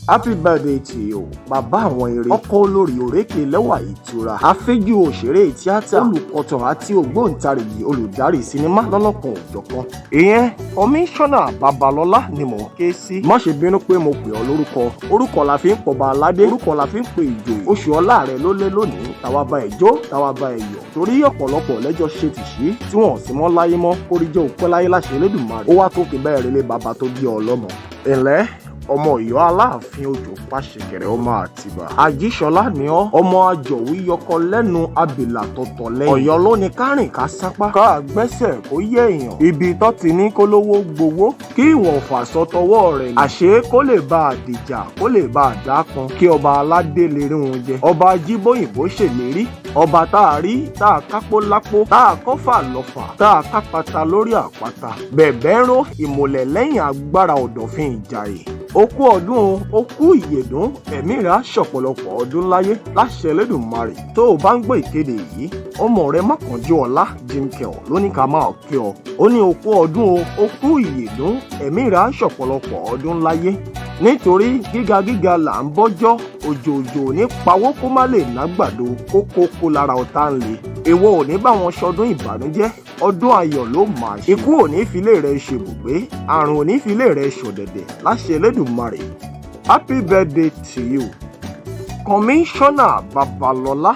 Happy birthday to you, bàbá àwọn eré, ọkọ olórí òrékè lẹ́wà ìtura, afẹ́jú òṣèré tíátà, olùkọ̀tàn àti ògbóǹtarìgì olùdarí sinimá lọ́lọ́kan òjọ̀kan. Ìyẹn kọmíṣánná Babalọ́lá ni mò ń ké sí. Má ṣe bínú pé mo pè ọ́ lórúkọ. Orúkọ la fi ń pọba aládé, orúkọ la fi ń pe ìjòyè. Oṣù ọlá rẹ ló lé lónìí, tàwa bá ẹ jó, tàwa bá ẹ yọ̀. Torí ọ̀pọ̀lọpọ̀ lẹ́jọ́ ṣe tìṣí tí wọ́n sì mọ́ láyé mọ́, kórìjọ́ òpẹ́ láyé láṣẹ Elédùmarè. Ó wá tó kí bẹ́ẹ̀ relé bàbá tó bí ọlọ́mọ. Ẹ̀lẹ́ ọmọ Ọ̀yọ́ Aláàfin Òjò Pàṣẹkẹrẹ ọmọ Àtìbà. Àjíṣọlá ni ọ́, ọmọ àjọwí yọkọ lẹ́nu abìlà tọ̀tọ̀ lẹ́yìn. Ọ̀yọ́ ló ní kárìn ká sápá, ká gbẹ́sẹ̀ kó yé èèyàn. Ibi tó ti ní kólówó gbowó, kí ìwọ̀n fàṣọ tọwọ́ rẹ̀ lè. Àṣé kó lè bá a dìjà, kó lè bá a dákan, kí ọba aládé lè rí wọn jẹ. Ọba Ajíbóyìnbó ṣèlérí, ọba tá a rí, tá a kápó lápó, tá a kọ́fà lọ́fà, tá a kápata lórí àpáta. Bẹ̀bẹ̀ ń ró ìmùlẹ̀ lẹ́yìn agbára Ọ̀dọ̀fin Ìjàyè. Okú ọdún o, okú ìyèdún, ẹ̀mí rẹ̀ á ṣọ̀pọ̀lọpọ̀ ọdún láyé láṣẹ Elédùmarè. Tó o bá ń gbọ́ ìkéde yìí, ọmọ rẹ Mákànjúọlá Jimkel ló ní ká máa kí ọ. Ó ní okú ọdún o, okú ìyèdún, ẹ̀mí rẹ̀ á ṣọ̀pọ̀lọpọ̀ ọdún láyé. Nítorí gíga gíga là ń bọ́jọ́, òjòòjò ní pawó kó má lè nágbàdo, kókó lára ọ̀tá ń le. Èwo ò ní bá wọn ṣọdún ìbànújẹ́, ọdún ayọ̀ ló máa ṣe. Ikú ò ní filé rẹ̀ ṣebùgbé, àrùn ò ní filé rẹ̀ ṣọ̀dẹ̀dẹ̀ láṣẹ Elédùmarè. Happy birthday to you, Kọmíṣánná Babalọ́lá.